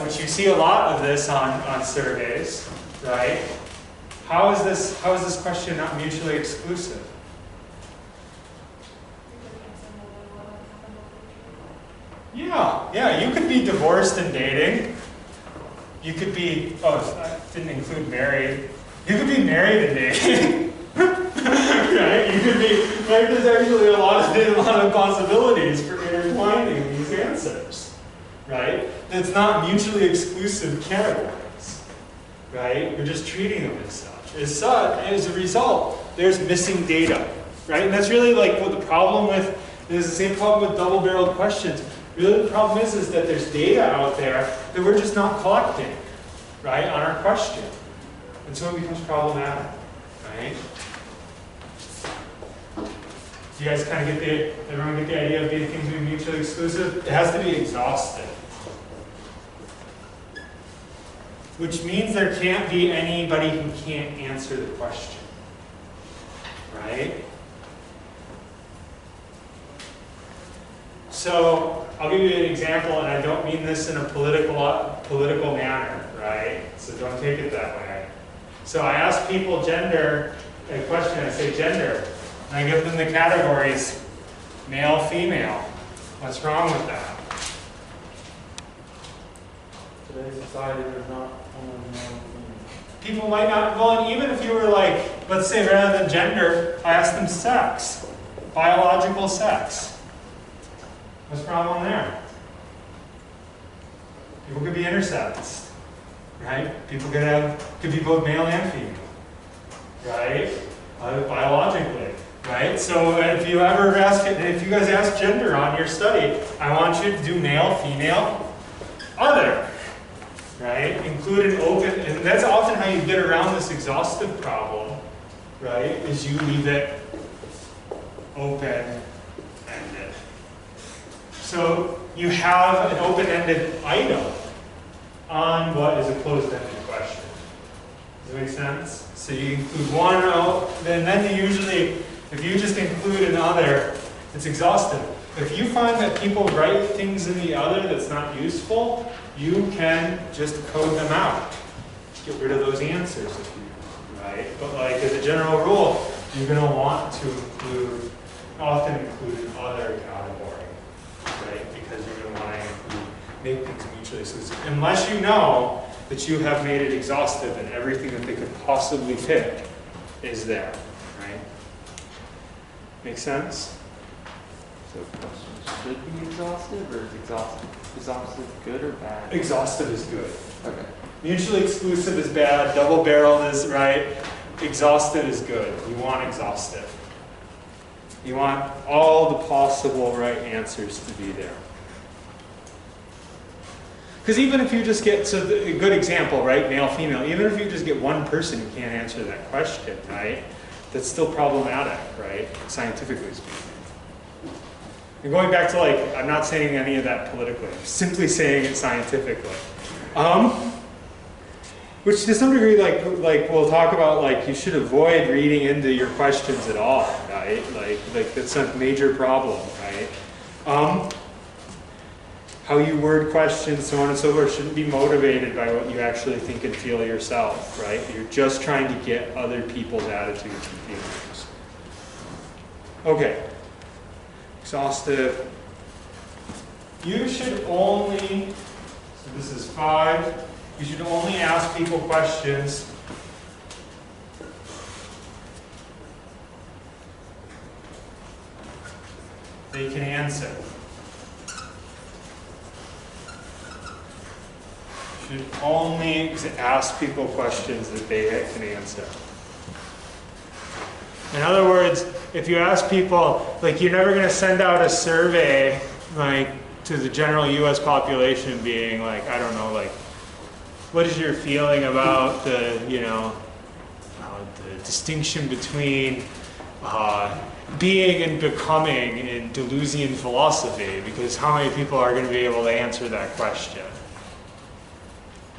which you see a lot of this on surveys, right? How is this question not mutually exclusive? Yeah, you could be divorced and dating. You could be, I didn't include married. You could be married and dating. Right? You could be, right? There's actually a lot of possibilities for intertwining these answers. Right? It's not mutually exclusive categories. Right? You're just treating them as such. As a result, there's missing data. Right? And that's really like what the problem with, there's the same problem with double-barreled questions. Really the problem is that there's data out there that we're just not collecting, right, on our question. And so it becomes problematic, right? Do you guys kind of everyone get the idea of things being mutually exclusive? It has to be exhaustive. Which means there can't be anybody who can't answer the question, right? So I'll give you an example, and I don't mean this in a political manner, right? So don't take it that way. So I ask people gender, a question, I say gender, and I give them the categories male, female. What's wrong with that? Today's society, there's not only male and female. People might not, well, and even if you were like, let's say rather than gender, I ask them sex, biological sex. What's the problem there? People could be intersex, right? People could be both male and female, right? Biologically, right? So if you guys ask gender on your study, I want you to do male, female, other, right? Include an open, and that's often how you get around this exhaustive problem, right? Is you leave it open-ended. So you have an open-ended item on what is a closed-ended question. Does that make sense? So you include one, then you usually, if you just include another, it's exhaustive. If you find that people write things in the other that's not useful, you can just code them out. Get rid of those answers if you, right? But like as a general rule, you're going to want to often include an other category, right? Because you're going to want to make things mutually exclusive. Unless you know that you have made it exhaustive and everything that they could possibly pick is there, right? Make sense? So questions should be exhaustive, or is exhaustive good or bad? Exhaustive is good. Okay. Mutually exclusive is bad, double-barreled is right, exhaustive is good. You want exhaustive. You want all the possible right answers to be there. Because even if you just get, so a good example, right, male, female, even if you just get one person who can't answer that question, right, that's still problematic, right, scientifically speaking. And going back to like, I'm not saying any of that politically, I'm simply saying it scientifically. Which to some degree, like we'll talk about, like you should avoid reading into your questions at all, right? Like that's a major problem, right? How you word questions, so on and so forth, shouldn't be motivated by what you actually think and feel yourself, right? You're just trying to get other people's attitudes and feelings. Okay. Exhaustive. You should only, so this is 5, you should only ask people questions they can answer. You should only ask people questions that they can answer. In other words, if you ask people, like you're never going to send out a survey like to the general US population being like, I don't know, like, what is your feeling about the, you know, the distinction between being and becoming in Deleuzian philosophy? Because how many people are going to be able to answer that question?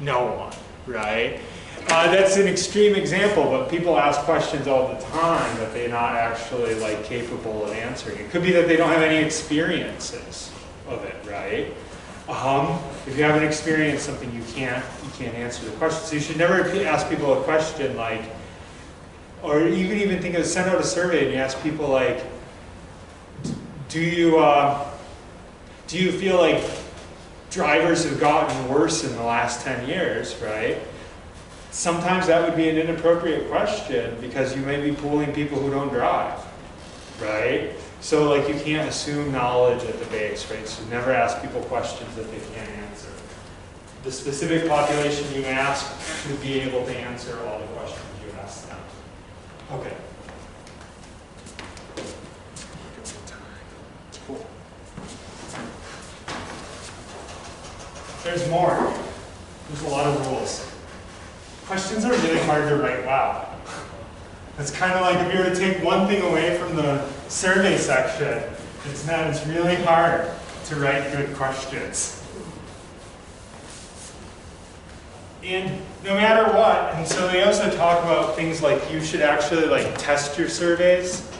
No one, right? That's an extreme example, but people ask questions all the time that they're not actually like capable of answering. It could be that they don't have any experiences of it, right? If you haven't experienced something, you can't answer the question. So you should never ask people a question like, or you can even think of send out a survey and you ask people like, do you feel like drivers have gotten worse in the last 10 years, right? Sometimes that would be an inappropriate question because you may be pooling people who don't drive, right? So like you can't assume knowledge at the base, right? So never ask people questions that they can't answer. The specific population you ask should be able to answer all the questions you ask them. Okay. Cool. There's more. There's a lot of rules. Questions are really hard to write loud. It's kind of like if you were to take one thing away from the survey section, it's really hard to write good questions. And no matter what, and so they also talk about things like you should actually like test your surveys,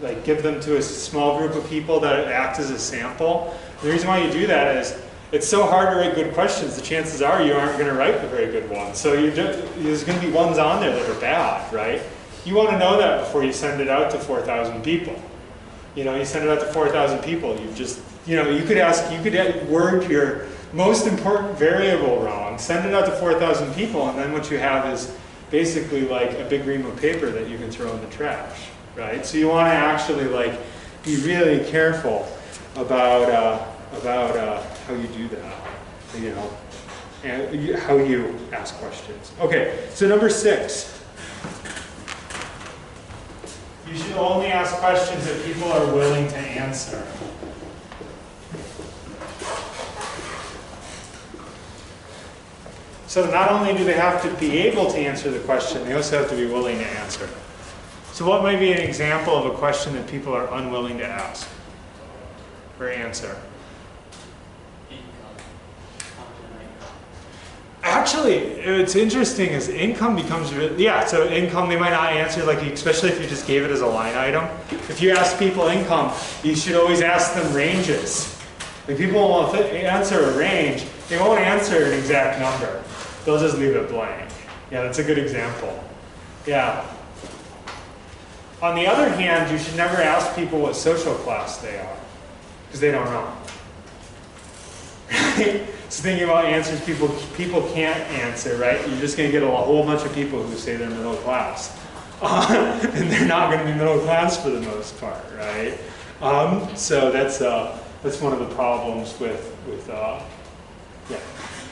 like give them to a small group of people that act as a sample. The reason why you do that is it's so hard to write good questions, the chances are you aren't going to write the very good ones. So there's going to be ones on there that are bad, right? You want to know that before you send it out to 4,000 people. You know, you send it out to 4,000 people, you just, you know, you could word your most important variable wrong, send it out to 4,000 people, and then what you have is basically like a big ream of paper that you can throw in the trash, right? So you want to actually like be really careful about how you do that, you know, and how you ask questions. Okay, so number 6. You should only ask questions that people are willing to answer. So not only do they have to be able to answer the question, they also have to be willing to answer. So what might be an example of a question that people are unwilling to ask or answer? Actually, it's interesting as income becomes, yeah, so income they might not answer, like especially if you just gave it as a line item. If you ask people income, you should always ask them ranges. Like people will answer a range, they won't answer an exact number. They'll just leave it blank. Yeah, that's a good example. Yeah. On the other hand, you should never ask people what social class they are, because they don't know. Right? So thinking about answers people can't answer, right? You're just going to get a whole bunch of people who say they're middle class. And they're not going to be middle class for the most part, right? So that's one of the problems with yeah,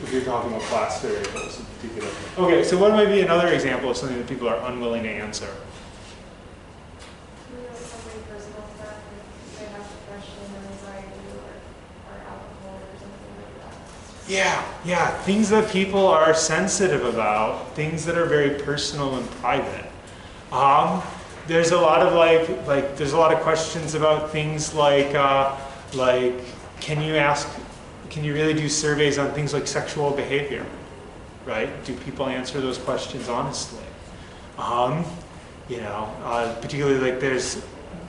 if you're talking about class variables in particular. Okay, so what might be another example of something that people are unwilling to answer? Something personal to that, like they have depression or anxiety or alcohol or something like that. Yeah, things that people are sensitive about, things that are very personal and private. There's a lot of like there's a lot of questions about things like can you really do surveys on things like sexual behavior, right? Do people answer those questions honestly? Particularly like there's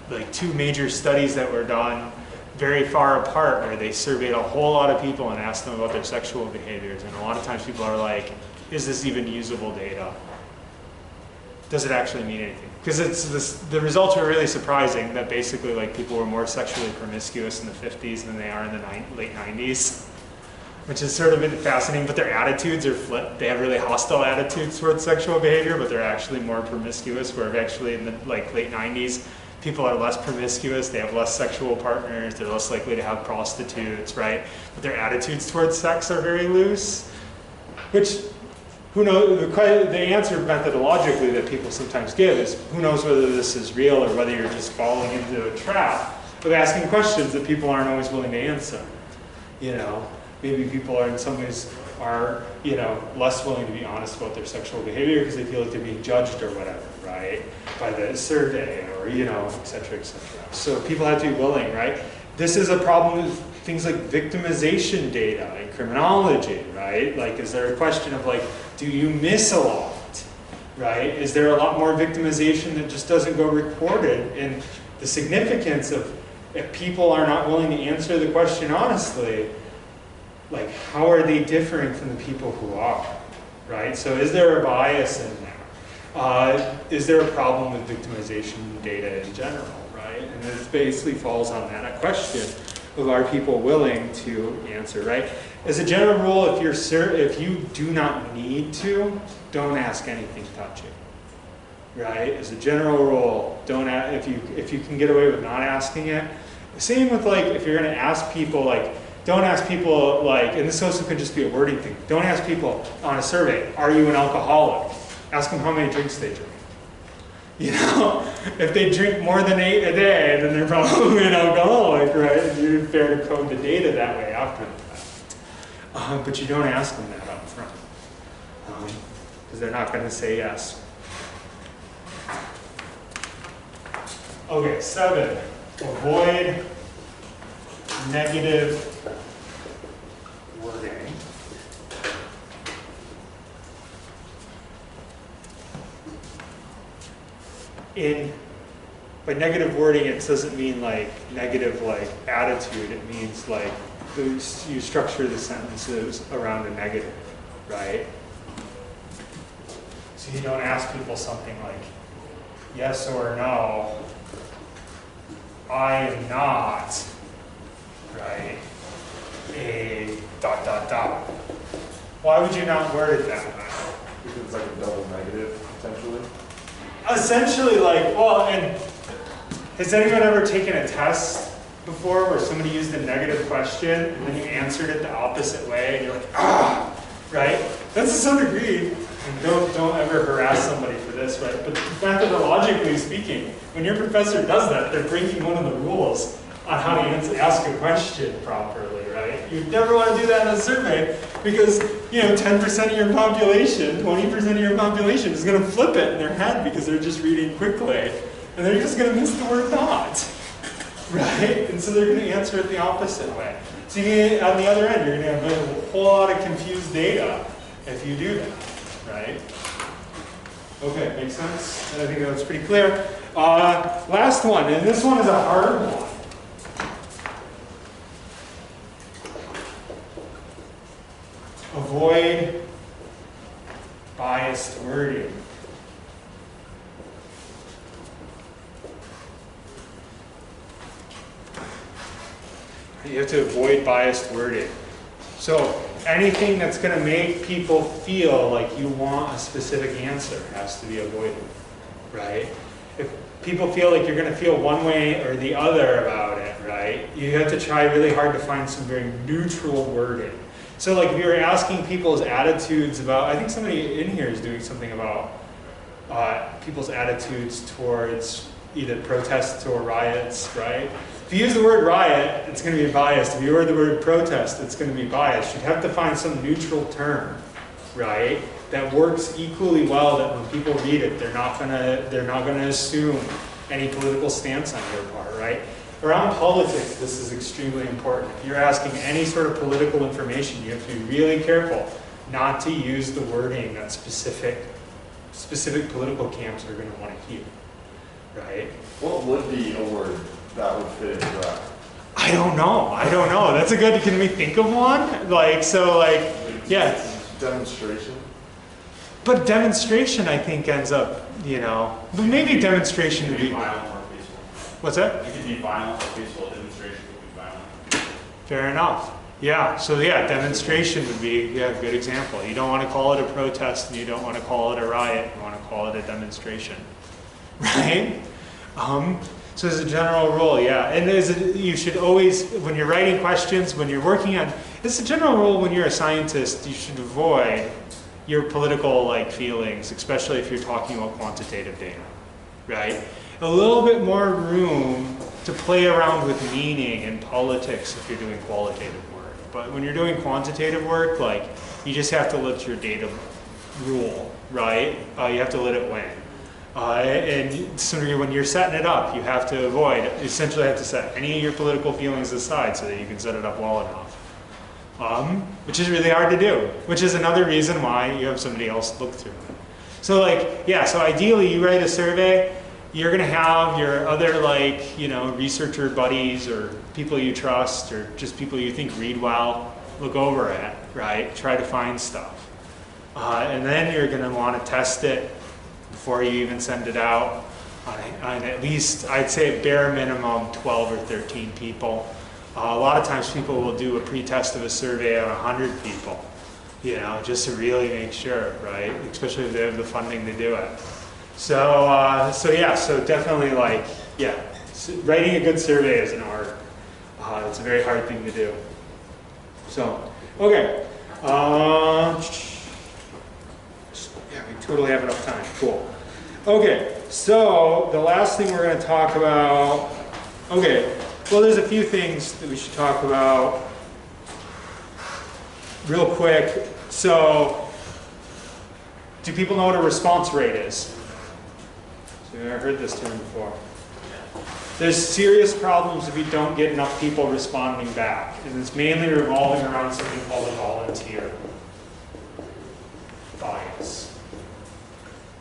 like 2 major studies that were done very far apart where they surveyed a whole lot of people and asked them about their sexual behaviors. And a lot of times people are like, is this even usable data? Does it actually mean anything? Because the results were really surprising that basically like people were more sexually promiscuous in the 50s than they are in the late 90s, which is sort of fascinating, but their attitudes are flipped. They have really hostile attitudes towards sexual behavior, but they're actually more promiscuous, where actually in the late 90s, people are less promiscuous, they have less sexual partners, they're less likely to have prostitutes, right? But their attitudes towards sex are very loose, which, who knows, the answer methodologically that people sometimes give is, who knows whether this is real or whether you're just falling into a trap of asking questions that people aren't always willing to answer. Maybe people are in some ways are, less willing to be honest about their sexual behavior because they feel like they're being judged or whatever, right? By the survey or, et cetera, et cetera. So people have to be willing, right? This is a problem with things like victimization data in criminology, right? Like, is there a question of like, do you miss a lot, right? Is there a lot more victimization that just doesn't go recorded? And the significance of if people are not willing to answer the question honestly, like how are they differing from the people who are, right? So is there a bias in there? Is there a problem with victimization data in general, right? And this basically falls on that question of are people willing to answer, right? As a general rule, if you do not need to, don't ask anything touchy, right? As a general rule, don't if you can get away with not asking it. Same with like if you're going to ask people like. Don't ask people like, and this also could just be a wording thing. Don't ask people on a survey, are you an alcoholic? Ask them how many drinks they drink. If they drink more than 8 a day, then they're probably an alcoholic, right? And you're fair to code the data that way after the fact. But you don't ask them that up front, because they're not going to say yes. Okay, 7, avoid negative wording. By negative wording, it doesn't mean like negative like attitude. It means like you structure the sentences around a negative, right? So you don't ask people something like yes or no. I am not, right, a ... Why would you not word it that way? Because it's like a double negative, potentially. Essentially, like, well, and has anyone ever taken a test before where somebody used a negative question and then you answered it the opposite way and you're like, right? That's to some degree, and don't ever harass somebody for this, right? But methodologically speaking, when your professor does that, they're breaking one of the rules on how to ask a question properly, right? You never want to do that in a survey because, 10% of your population, 20% of your population is going to flip it in their head because they're just reading quickly. And they're just going to miss the word not, right? And so they're going to answer it the opposite way. So on the other end, you're going to have a whole lot of confused data. if you do that, right? Okay, makes sense? I think that's pretty clear. Last one, and this one is a hard one. Avoid biased wording. You have to avoid biased wording. So anything that's going to make people feel like you want a specific answer has to be avoided, right? If people feel like you're going to feel one way or the other about it, right, you have to try really hard to find some very neutral wording. So like if you're asking people's attitudes about, I think somebody in here is doing something about people's attitudes towards either protests or riots, right? If you use the word riot, it's going to be biased. If you use the word protest, it's going to be biased. You'd have to find some neutral term, right, that works equally well, that when people read it, they're not going to assume any political stance on your part, right? Around politics, this is extremely important. If you're asking any sort of political information, you have to be really careful not to use the wording that specific political camps are going to want to hear, right? What would be a word that would fit into that? I don't know. That's a good, can we think of one? Yeah. Demonstration? But demonstration, I think, ends up, but maybe demonstration would be. Violent or peaceful. What's that? It could be violent or peaceful. Demonstration would be violent. Fair enough. Yeah, so yeah, demonstration would be a good example. You don't want to call it a protest and you don't want to call it a riot. You want to call it a demonstration, right? So as a general rule, yeah. And you should always, when you're writing questions, when you're working on, it's a general rule when you're a scientist, you should avoid your political feelings, especially if you're talking about quantitative data, right? A little bit more room to play around with meaning in politics if you're doing qualitative work. But when you're doing quantitative work, you just have to let your data rule, right? You have to let it win. And so when you're setting it up, you have to essentially have to set any of your political feelings aside so that you can set it up well enough. Which is really hard to do, which is another reason why you have somebody else look through it. So so ideally you write a survey, you're gonna have your other researcher buddies or people you trust or just people you think read well, look over it, right? Try to find stuff. And then you're gonna wanna test it before you even send it out on at least, I'd say bare minimum 12 or 13 people. A lot of times people will do a pre-test of a survey on 100 people, just to really make sure, right? Especially if they have the funding to do it. So definitely writing a good survey is an art. It's a very hard thing to do. So, okay. We totally have enough time, cool. Okay, so the last thing we're gonna talk about, well, there's a few things that we should talk about real quick. So, do people know what a response rate is? So, I've heard this term before. There's serious problems if you don't get enough people responding back, and it's mainly revolving around something called a volunteer bias.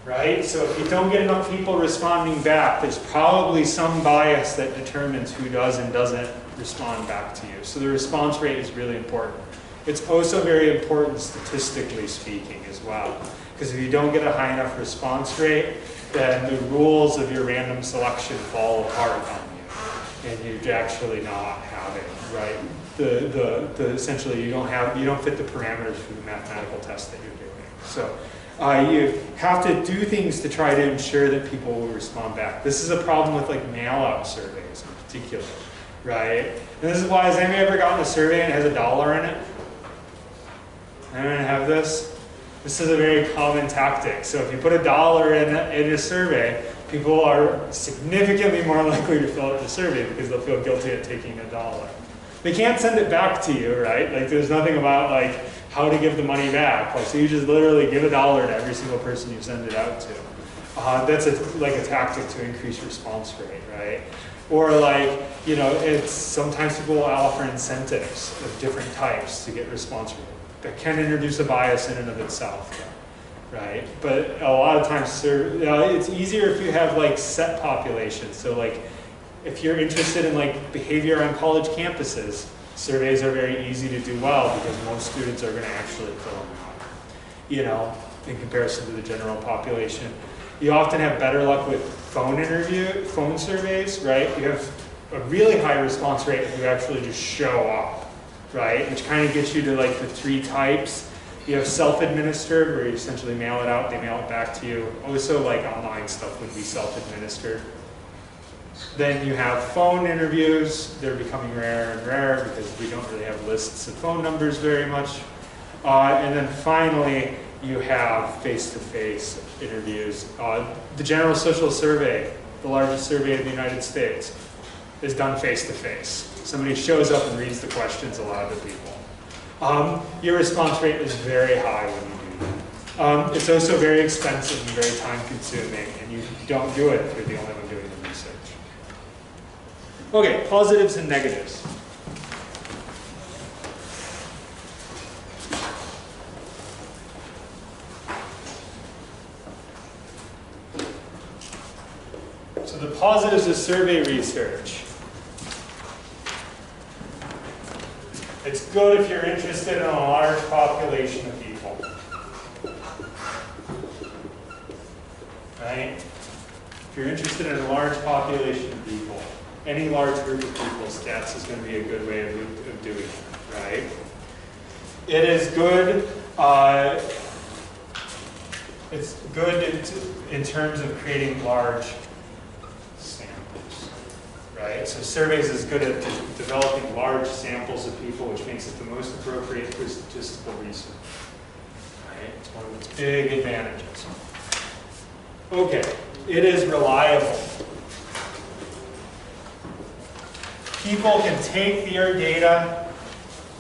Right? So if you don't get enough people responding back, there's probably some bias that determines who does and doesn't respond back to you. So the response rate is really important. It's also very important statistically speaking as well. Because if you don't get a high enough response rate, then the rules of your random selection fall apart on you. And you're actually not having, right? Essentially you don't fit the parameters for the mathematical test that you're doing. So you have to do things to try to ensure that people will respond back. This is a problem with mail-out surveys in particular, right? And this is why, has anybody ever gotten a survey and it has $1 in it? Anyone have this? This is a very common tactic. So if you put $1 in a survey, people are significantly more likely to fill out the survey because they'll feel guilty at taking $1. They can't send it back to you, right? There's nothing about how to give the money back. So you just literally give $1 to every single person you send it out to. That's a tactic to increase response rate, right? Or it's sometimes people will offer incentives of different types to get response rate. that can introduce a bias in and of itself, right? But a lot of times, it's easier if you have like set populations. So like, if you're interested in like behavior on college campuses, surveys are very easy to do well because most students are going to actually fill them out, you know, in comparison to the general population. You often have better luck with phone surveys, right? You have a really high response rate if you actually just show up, right? Which kind of gets you to like the 3 types. You have self-administered, where you essentially mail it out, they mail it back to you. Also, like online stuff would be self-administered. Then you have phone interviews. They're becoming rarer and rarer because we don't really have lists of phone numbers very much. And then finally, you have face-to-face interviews. The General Social Survey, the largest survey in the United States, is done face-to-face. Somebody shows up and reads the questions aloud to people. Your response rate is very high when you do that. It's also very expensive and very time-consuming, and you don't do it if you're the only one doing the research. Okay, positives and negatives. So the positives of survey research. It's good if you're interested in a large population of people. Right? If you're interested in a large population of people, any large group of people, stats is going to be a good way of doing it, right? It is good. It's good in terms of creating large samples, right? So surveys is good at developing large samples of people, which makes it the most appropriate for statistical research, right? It's one of its big advantages. Okay, it is reliable. People can take your data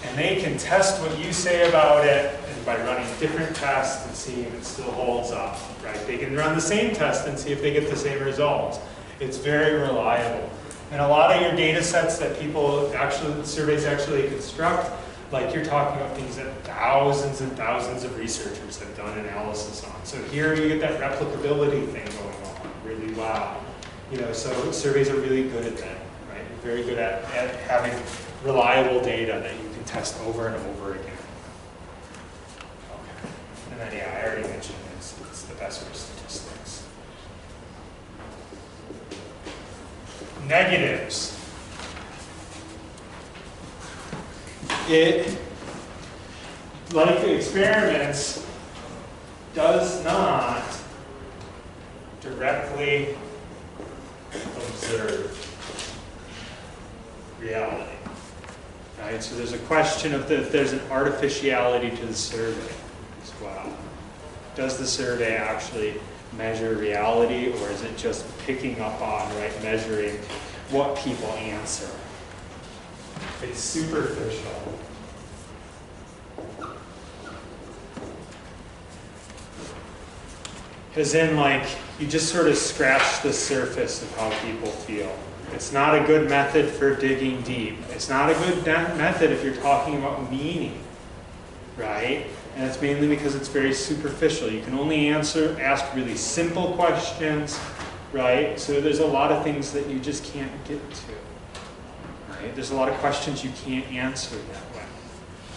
and they can test what you say about it and by running different tests and seeing if it still holds up, right? They can run the same test and see if they get the same results. It's very reliable. And a lot of your data sets that surveys actually construct, like you're talking about things that thousands and thousands of researchers have done analysis on. So here you get that replicability thing going on really well. You know, so surveys are really good at that. Very good at having reliable data that you can test over and over again. Okay. And then, yeah, I already mentioned it's the best for statistics. Negatives. It, like experiments, does not directly observe reality, right? So there's a question of if there's an artificiality to the survey as well. Does the survey actually measure reality, or is it just picking up on, right, measuring what people answer? It's superficial. As in, like, you just sort of scratch the surface of how people feel. It's not a good method for digging deep. It's not a good method if you're talking about meaning, right? And it's mainly because it's very superficial. You can only ask really simple questions, right? So there's a lot of things that you just can't get to, right? There's a lot of questions you can't answer that way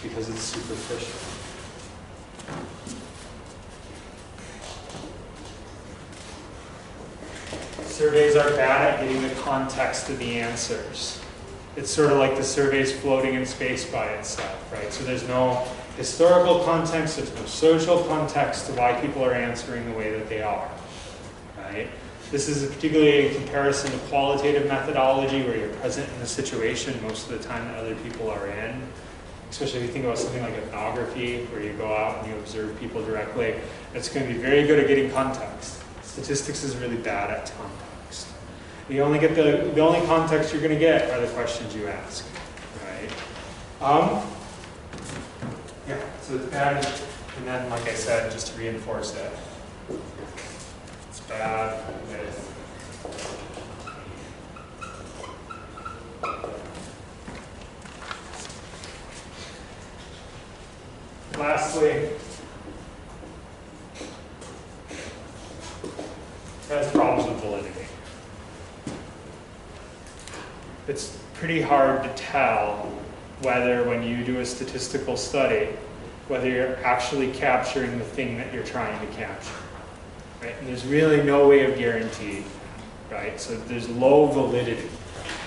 because it's superficial. Surveys are bad at getting the context of the answers. It's sort of like the survey's floating in space by itself, right? So there's no historical context, there's no social context to why people are answering the way that they are, right? This is particularly in comparison to qualitative methodology, where you're present in the situation most of the time that other people are in. Especially if you think about something like ethnography, where you go out and you observe people directly. It's going to be very good at getting context. Statistics is really bad at context. The only context you're going to get are the questions you ask, right? Yeah, so it's bad, and then, like I said, just to reinforce it, it's bad with lastly, has problems with validity. It's pretty hard to tell whether when you do a statistical study, whether you're actually capturing the thing that you're trying to capture, right? And there's really no way of guarantee, right? So there's low validity.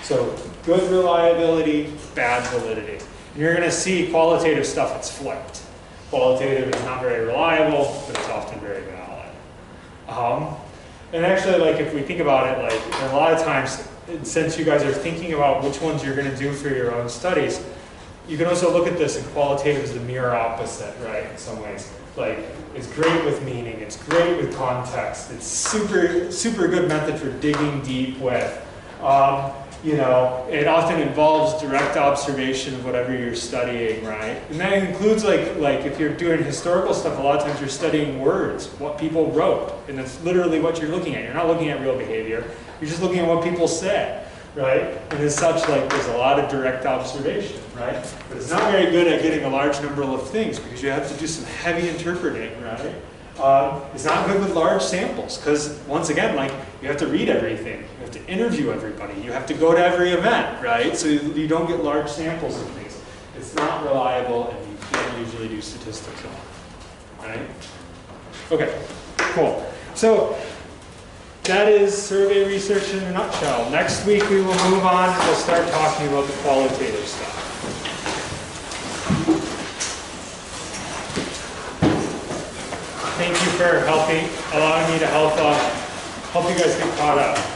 So good reliability, bad validity. And you're gonna see qualitative stuff that's flipped. Qualitative is not very reliable, but it's often very valid. And actually, like if we think about it, like a lot of times, since you guys are thinking about which ones you're gonna do for your own studies, you can also look at this, and qualitative is the mirror opposite, right, in some ways. Like, it's great with meaning, it's great with context, it's super good method for digging deep with. You know, it often involves direct observation of whatever you're studying, right? And that includes like if you're doing historical stuff, a lot of times you're studying words, what people wrote, and that's literally what you're looking at. You're not looking at real behavior, you're just looking at what people said, right? And as such, like there's a lot of direct observation, right? But it's not very good at getting a large number of things because you have to do some heavy interpreting, right? It's not good with large samples because, once again, like you have to read everything, you have to interview everybody, you have to go to every event, right? So you don't get large samples of things. It's not reliable, and you can't usually do statistics on it, right? Okay, cool. So that is survey research in a nutshell. Next week we will move on. We'll start talking about the qualitative stuff. Thank you for allowing me to help you guys get caught up.